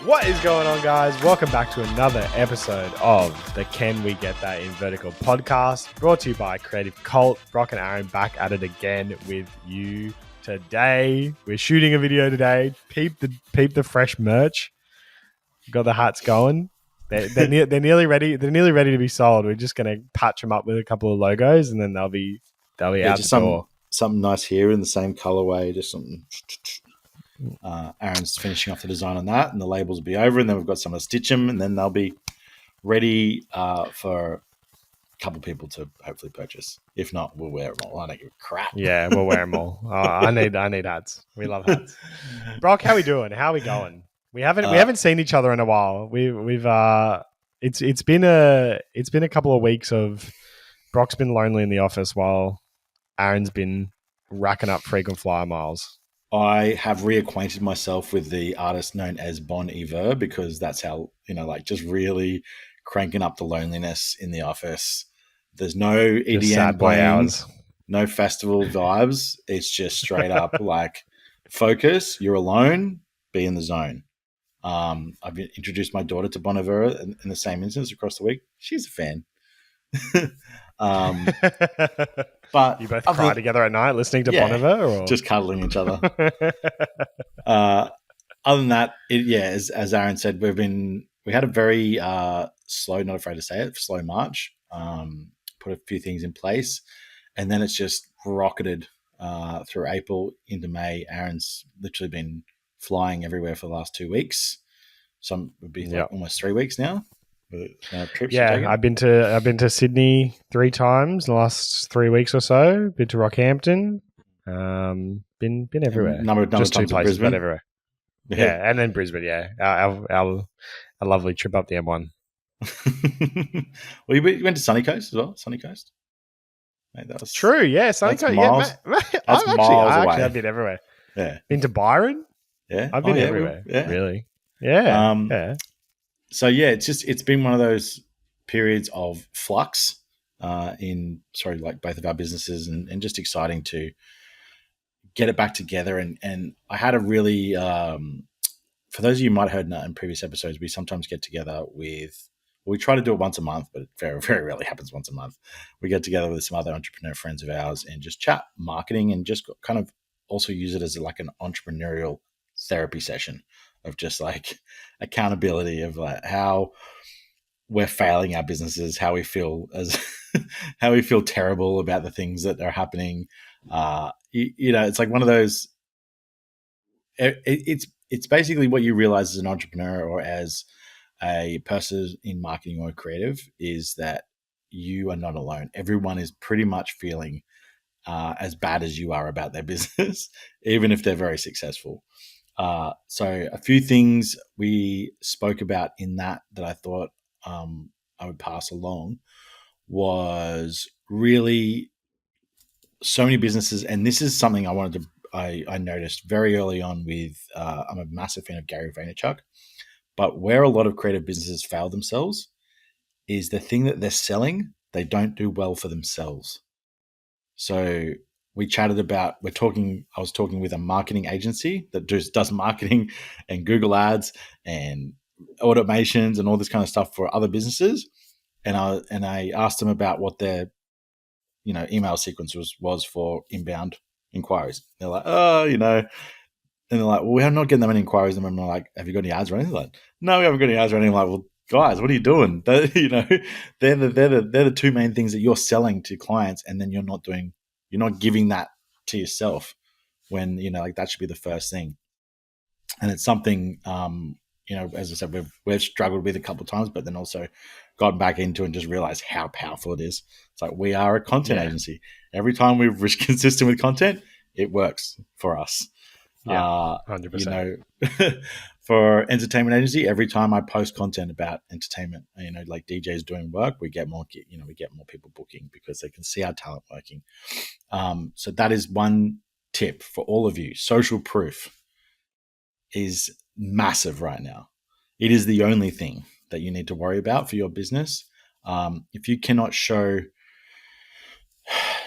What is going on, guys? Welcome back to another episode of the Can We Get That in Vertical podcast, brought to you by Creative Cult. Brock and Aaron back at it again with you today. We're shooting a video today. Peep the fresh merch. Got the hats going. They're nearly ready. They're nearly ready to be sold. We're just gonna patch them up with a couple of logos, and then they'll be out just the door. Something nice here in the same colorway. Just something. Aaron's finishing off the design on that, and the labels will be over, and then we've got someone to stitch them, and then they'll be ready for a couple of people to hopefully purchase. If not, we'll wear them all. I don't give a crap. Yeah, we'll wear them all. I need hats. We love hats. Brock, how we doing? How we going? We haven't seen each other in a while. It's been a couple of weeks of Brock's been lonely in the office while Aaron's been racking up frequent flyer miles. I have reacquainted myself with the artist known as Bon Iver because that's how, just really cranking up the loneliness in the office. There's no EDM playing, no festival vibes. It's just straight up like focus, you're alone, be in the zone. I've introduced my daughter to Bon Iver in the same instance across the week. She's a fan. But you both cry together at night listening to Bon Iver, or just cuddling each other. Other than that, as Aaron said, we had a very slow, not afraid to say it, slow March. Put a few things in place, and then it's just rocketed through April into May. Aaron's literally been flying everywhere for the last 2 weeks. Some would be almost 3 weeks now. Trips I've been to Sydney 3 times in the last 3 weeks or so. Been to Rockhampton. Been everywhere. Number just 2 times places, Brisbane. but everywhere. Yeah, and then Brisbane. Yeah, our lovely trip up the M1. Well, you went to Sunny Coast as well. Sunny Coast. Mate, that was true. Yeah, Sunny Coast. Miles, yeah, I actually have been everywhere. Yeah, been to Byron. Yeah, I've been everywhere. Really. Yeah. So it's been one of those periods of flux like both of our businesses and just exciting to get it back together. And I had a really, for those of you who might have heard in previous episodes, we sometimes get together we try to do it once a month, but it very, very rarely happens once a month. We get together with some other entrepreneur friends of ours and just chat marketing and just kind of also use it as like an entrepreneurial therapy session of just like accountability of like how we're failing our businesses, how we feel how we feel terrible about the things that are happening. It's like one of those. It's basically what you realize as an entrepreneur or as a person in marketing or creative is that you are not alone. Everyone is pretty much feeling as bad as you are about their business, even if they're very successful. So a few things we spoke about in that I thought I would pass along was really so many businesses. And this is something I noticed very early on with, I'm a massive fan of Gary Vaynerchuk, but where a lot of creative businesses fail themselves is the thing that they're selling, they don't do well for themselves. So we chatted about, I was talking with a marketing agency that just does marketing and Google ads and automations and all this kind of stuff for other businesses. And I asked them about what their, email sequence was for inbound inquiries. They're like, and they're like, well, we're not getting that many inquiries. And I'm like, have you got any ads running? They're like, no, we haven't got any ads running. I'm like, well, guys, what are you doing? They're the two main things that you're selling to clients, and then you're not giving that to yourself when, that should be the first thing. And it's something, as I said, we've struggled with a couple of times, but then also gotten back into and just realized how powerful it is. It's like, we are a content agency. Every time we're consistent with content, it works for us. Yeah, 100%. For entertainment agency, every time I post content about entertainment, like DJs doing work, we get more people booking because they can see our talent working. So that is one tip for all of you. Social proof is massive right now. It is the only thing that you need to worry about for your business. If you cannot show,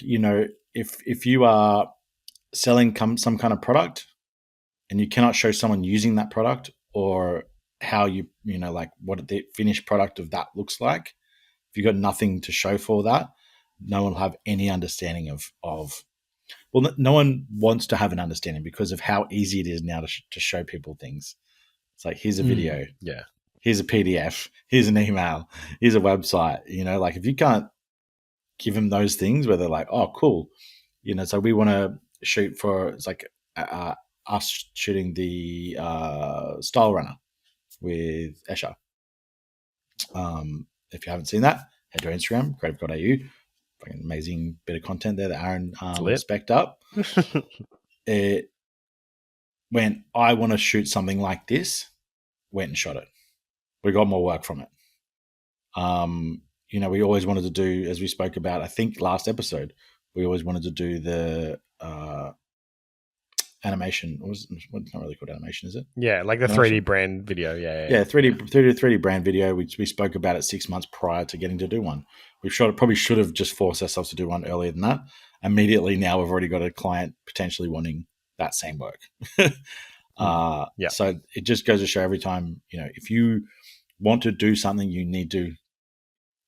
if you are selling some kind of product and you cannot show someone using that product or how like what the finished product of that looks like, if you've got nothing to show for that, no one will have any understanding of well, no one wants to have an understanding because of how easy it is now to show people things. It's like, here's a video, Yeah. here's a PDF, here's an email, here's a website. Like if you can't give them those things where they're like, oh, cool. So we want to shoot for, it's like us shooting the Style Runner with Escher. If you haven't seen that, head to Instagram, creative.au. Fucking amazing bit of content there that Aaron spec'd up. It went, I want to shoot something like this, went and shot it. We got more work from it. We always wanted to do, as we spoke about, I think last episode, we always wanted to do the animation. It's not really called animation, is it? Yeah, like the animation. 3D brand video. Yeah, 3D brand video. We spoke about it 6 months prior to getting to do one. We probably should have just forced ourselves to do one earlier than that. Immediately now we've already got a client potentially wanting that same work. So it just goes to show every time, if you want to do something, you need to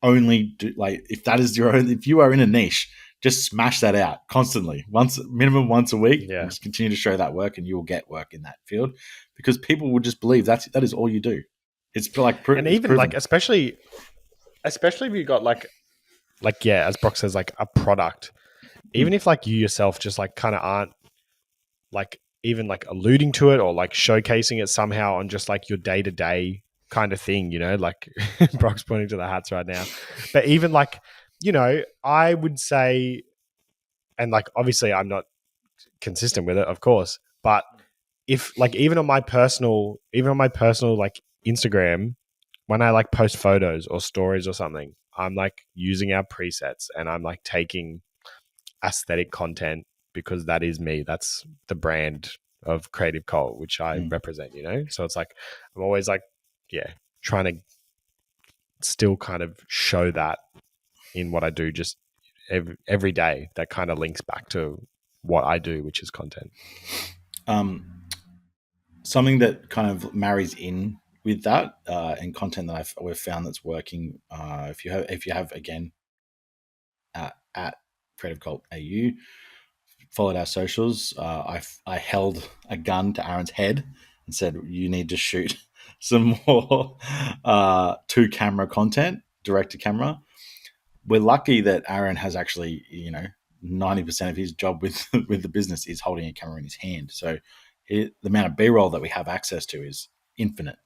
only do, like, if you are in a niche, just smash that out constantly, minimum once a week, and just continue to show that work, and you will get work in that field because people will just believe that is all you do. It's like, and even proven. Like, especially if you got like as Brock says, like a product, even if like you yourself just like kind of aren't like even like alluding to it or like showcasing it somehow on just like your day-to-day kind of thing, like Brock's pointing to the hats right now. But even like, I would say, and like obviously I'm not consistent with it, of course, but if like even on my personal like Instagram, when I like post photos or stories or something, I'm like using our presets and I'm like taking aesthetic content because that is me. That's the brand of Creative Cult, which I represent, So it's like, I'm always like, trying to still kind of show that in what I do just every day. That kind of links back to what I do, which is content. Something that kind of marries in with that and content that we've found that's working. If you have again at Creative Cult AU, followed our socials. I held a gun to Aaron's head and said, "You need to shoot some more 2-camera content, direct to camera." We're lucky that Aaron has actually, 90% of his job with the business is holding a camera in his hand. So the amount of B-roll that we have access to is infinite.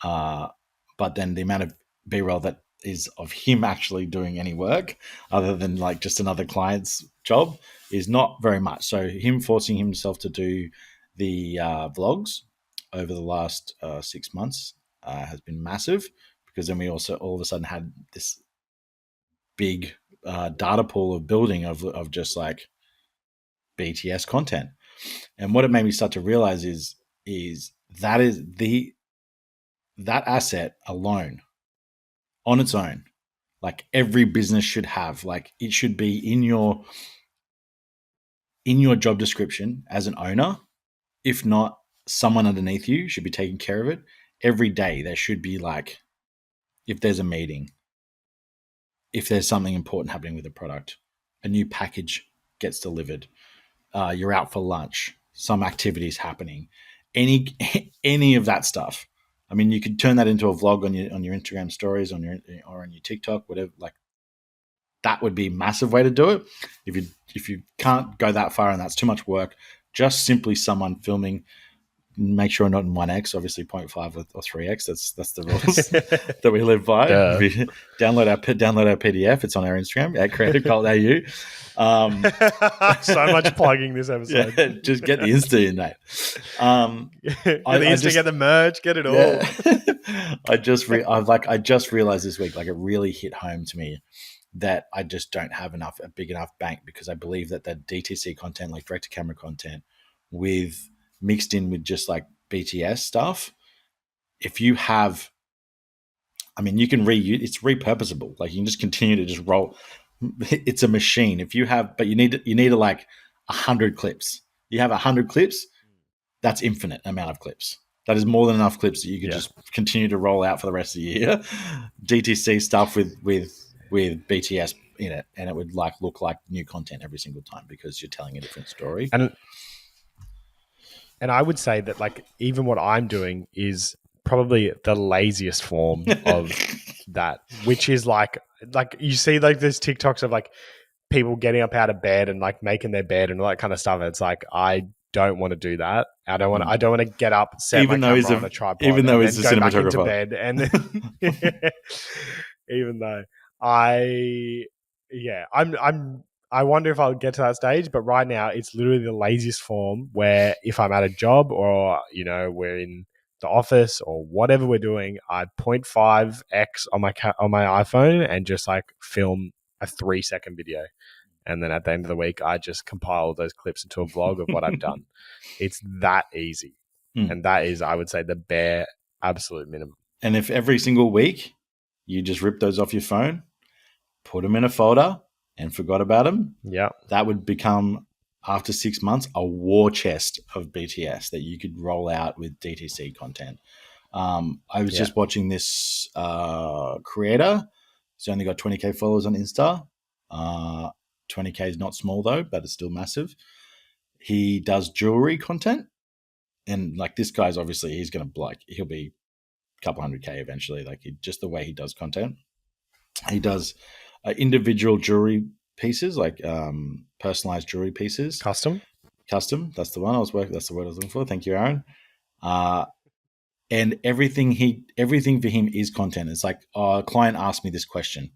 But then the amount of B-roll that is of him actually doing any work other than like just another client's job is not very much. So him forcing himself to do the vlogs over the last 6 months has been massive, because then we also all of a sudden had this big data pool of building of just like BTS content. And what it made me start to realize is that asset alone on its own, like every business should have, like it should be in your job description as an owner. If not, someone underneath you should be taking care of it. Every day there should be like, if there's a meeting, if there's something important happening with the product, a new package gets delivered, you're out for lunch, some activities happening, any of that stuff. I mean, you could turn that into a vlog on your Instagram stories, or on your TikTok, whatever. Like, that would be a massive way to do it. If you can't go that far and that's too much work, just simply someone filming. Make sure not in 1x, obviously 0.5 or 3x. That's the rules that we live by. Download our PDF. It's on our Instagram at Creative Cult AU. So much plugging this episode. Yeah, just get the Insta in, mate. Get the merch, get it all. I just realized this week, like it really hit home to me that I just don't have a big enough bank, because I believe that DTC content, like direct to camera content, mixed in with just like BTS stuff, if you have, I mean, you can reuse, it's repurposable. Like you can just continue to just roll. It's a machine. If you have, but you need to like 100 clips. You have 100 clips, that's infinite amount of clips. That is more than enough clips that you could Yeah. just continue to roll out for the rest of the year. DTC stuff with BTS in it, and it would like look like new content every single time because you're telling a different story. And I would say that like even what I'm doing is probably the laziest form of that, which is like you see like there's TikToks of like people getting up out of bed and like making their bed and all that kind of stuff. It's like I don't want to do that. I don't want to get up, set my camera on a tripod, and then go back into bed. And even though I, yeah, I wonder if I'll get to that stage. But right now, it's literally the laziest form. Where if I'm at a job or we're in the office or whatever we're doing, I 0.5x on my iPhone and just like film a 3-second video. And then at the end of the week, I just compile those clips into a vlog of what I've done. It's that easy. And that is, I would say, the bare absolute minimum. And if every single week you just rip those off your phone, put them in a folder and forgot about them, that would become, after 6 months, a war chest of BTS that you could roll out with DTC content. I was just watching this creator. He's only got 20K followers on Insta. 20K is not small though, but it's still massive. He does jewelry content, and like this guy's obviously he'll be a couple 100K eventually. Like just the way he does content, he does individual jewelry pieces, like personalized jewelry pieces, custom. That's the one that's the word I was looking for. Thank you, Aaron. And everything for him is content. It's like, a client asked me this question.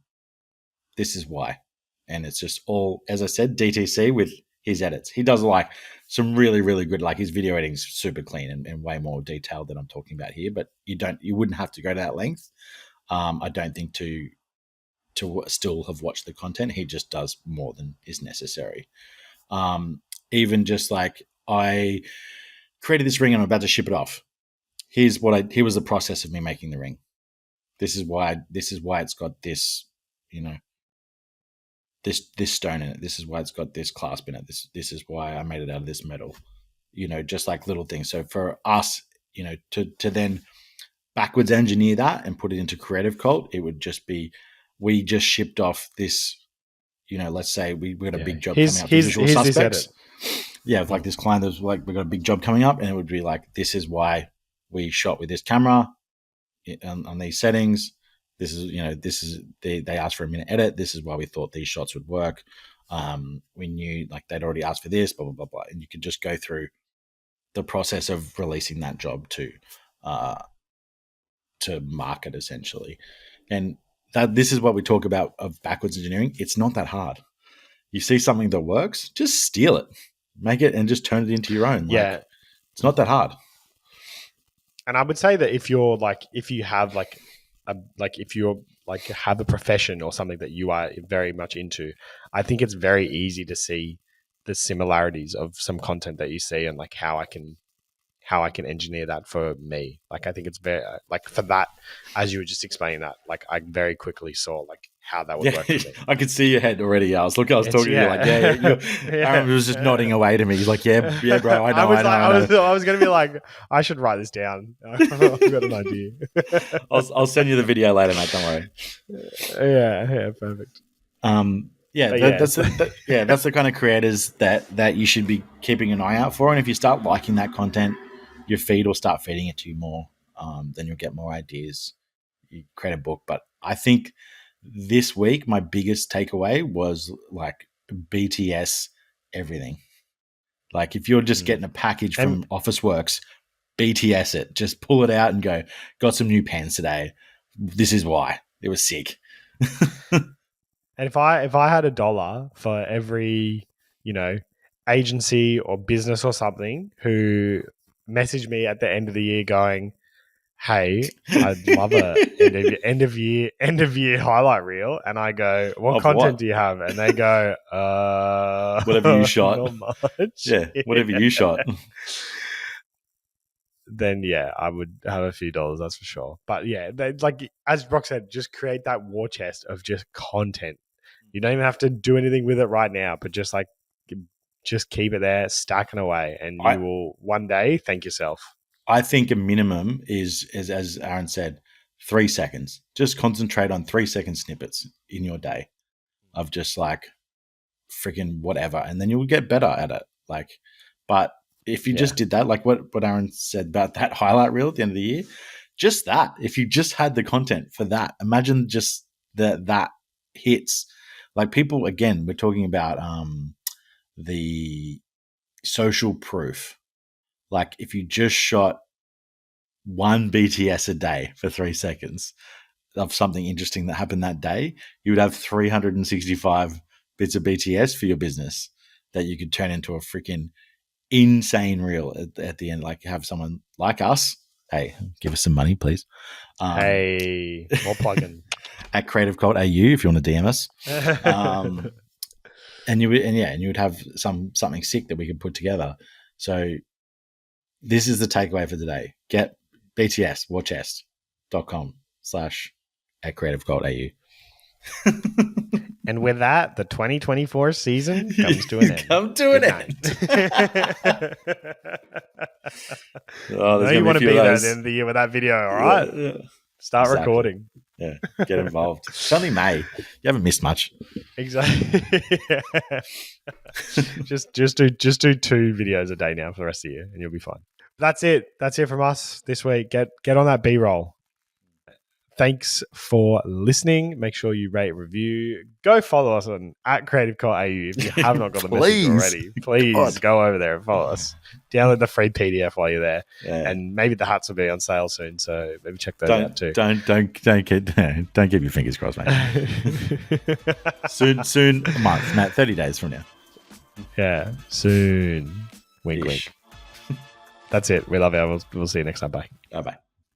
This is why. And it's just all, as I said, DTC with his edits. He does like some really, really good, like his video editing's super clean and way more detailed than I'm talking about here, but you wouldn't have to go to that length. I don't think to still have watched the content. He just does more than is necessary. Even just like, I created this ring and I'm about to ship it off. Here was the process of me making the ring. This is why it's got this, this stone in it. This is why it's got this clasp in it. This is why I made it out of this metal. Just like little things. So for us, to then backwards engineer that and put it into Creative Cult, it would just be, we just shipped off this, let's say we got a big job coming up for Visual Suspects. Yeah, like this client that's like, we got a big job coming up, and it would be like, this is why we shot with this camera on these settings. This is they asked for a minute edit. This is why we thought these shots would work. We knew like they'd already asked for this, blah, blah, blah, blah. And you could just go through the process of releasing that job to market essentially. And this is what we talk about of backwards engineering. It's not that hard. You see something that works, just steal it, make it, and just turn it into your own. Like, it's not that hard. And I would say that if you have a profession or something that you are very much into, I think it's very easy to see the similarities of some content that you see and like how I can engineer that for me. Like, I think it's very like for that, as you were just explaining that, like I very quickly saw like how that would work for me. I could see your head already. I was talking to you like, Aaron was just nodding away to me. He's like, yeah, bro, I know. I was going to be like, I should write this down. I've got an idea. I'll send you the video later, mate. Don't worry. Yeah, perfect. That's the kind of creators that you should be keeping an eye out for. And if you start liking that content, your feed will start feeding it to you more. Then you'll get more ideas. You create a book. But I think this week, my biggest takeaway was like BTS everything. Like if you're just getting a package from Officeworks, BTS it. Just pull it out and go, got some new pens today. This is why. It was sick. And if I had $1 for every, agency or business or something who messaged me at the end of the year going, hey, I'd love a end of year highlight reel, and I go, what content do you have? And they go, whatever you shot. Not much. Yeah, whatever you shot. Then I would have a few dollars, that's for sure. But like as Brock said, just create that war chest of just content. You don't even have to do anything with it right now, but just keep it there, stacking away, and you will one day thank yourself. I think a minimum is as Aaron said, 3 seconds. Just concentrate on 3-second snippets in your day of just like freaking whatever, and then you'll get better at it. Like, but if you just did that, like what Aaron said about that highlight reel at the end of the year, just that, if you just had the content for that, imagine just that hits. Like people, again, we're talking about the social proof. Like if you just shot one BTS a day for 3 seconds of something interesting that happened that day, you would have 365 bits of BTS for your business that you could turn into a freaking insane reel at the end. Like have someone like us, hey, give us some money, please. Hey, more plugging at Creative Cult AU if you want to DM us. And you would have something sick that we could put together. So this is the takeaway for today. Get BTS warchest.com/ at Creative Cult AU. And with that, the 2024 season comes to an end. Come to an end. No, you want to be there at the end of the year with that video, all right? Yeah. Start recording. Yeah, get involved. It's only May. You haven't missed much. Exactly. just do 2 videos a day now for the rest of the year, and you'll be fine. That's it. That's it from us this week. Get on that B-roll. Thanks for listening. Make sure you rate, review. Go follow us on at Creative Cult AU if you have not got the message already. Please go over there and follow us. Download the free PDF while you're there, and maybe the hats will be on sale soon. So maybe check those out too. Don't keep your fingers crossed, mate. soon, a month, Matt. 30 days from now. Yeah, soon. Wink, wink. That's it. We love you. We'll see you next time. Bye. Bye.